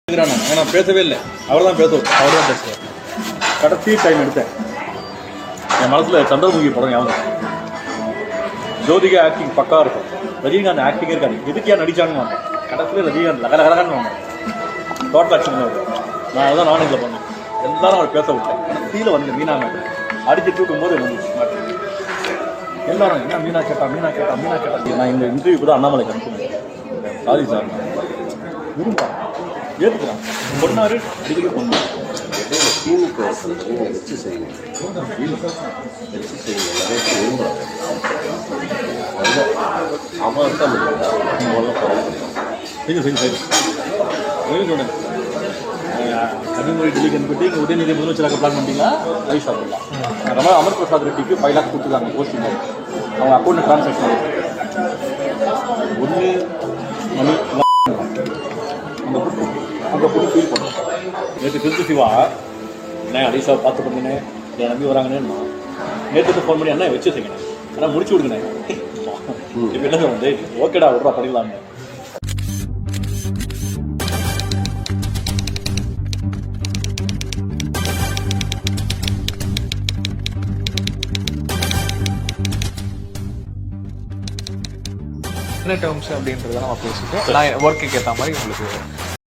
நான் பேசவே இல்லை, அவர் தான் பேசுவோம், அவர் தான் பேசுவார். கடைசி டைம் எடுத்தேன், என் மனசில் சந்திரமுகி படம் ஞாபகம். ஜோதிகா ஆக்டிங் பக்கா இருக்கும், ரஜினிகாந்த் ஆக்டிங் இருக்காது, எதுக்கியா நடிச்சான்னு வாங்க. கடைசியில் ரஜினிகாந்த் லகலகலகான்னு வாங்க, டோட்டல் ஆக்ஷன் இருக்கும். நான் அதுதான் நான் இதில் பண்ணேன், எல்லாரும் அவர் பேச விட்டேன். கடைசியில் வந்து மீனா அடிச்சு தூக்கும்போது எல்லாரும் என்ன மீனா கேட்டா. நான் இந்த இன்டர்வியூக்கு தான் அண்ணாமலைக்கு அனுப்புனேன். சாரி சார், விரும்பா ஏற்றுக்கிறான், பொண்ணாரு அடிக்கடி பொண்ணு திமுக வச்சு செய்யுங்க, வச்சு செய்யுங்க, நிறைய பேர் விரும்புகிறாங்க. அவன் தான் சொல்லுங்க. கன்னியாகுமரி டெல்லிக்கு அனுப்பிட்டு இங்கே உதயநிதி முதலமைச்சராக பிளான் பண்ணிட்டீங்களா? ரைஸ் சாப்பிடலாம். ரொம்ப அமர் பிரசாத் ரெட்டிக்கு 5 lakhs கொடுத்துருக்காங்க போஸ்டிங், அவங்க அக்கௌண்ட் ட்ரான்சாக்ஷன் ஒன்று மணி அந்த பொண்ணு ஃபீல் பண்ணுறோம். நேற்று திருச்சி சிவா என்ன அடிசாவை பார்த்து பண்ணுங்கண்ணே, என் நம்பி வராங்கன்னு நேற்று ஃபோன் பண்ணி அண்ணா வச்சு செய்யணும், ஆனால் முடிச்சு விடுங்கண்ணே. இப்போ என்ன வந்து ஓகேடா விட்றா பண்ணிடலான்னு. என்ன டேர்ம்ஸ் அப்படின்றத நம்ம பேசிட்டு நான் ஒர்க்குக்கு ஏற்ற மாதிரி உங்களுக்கு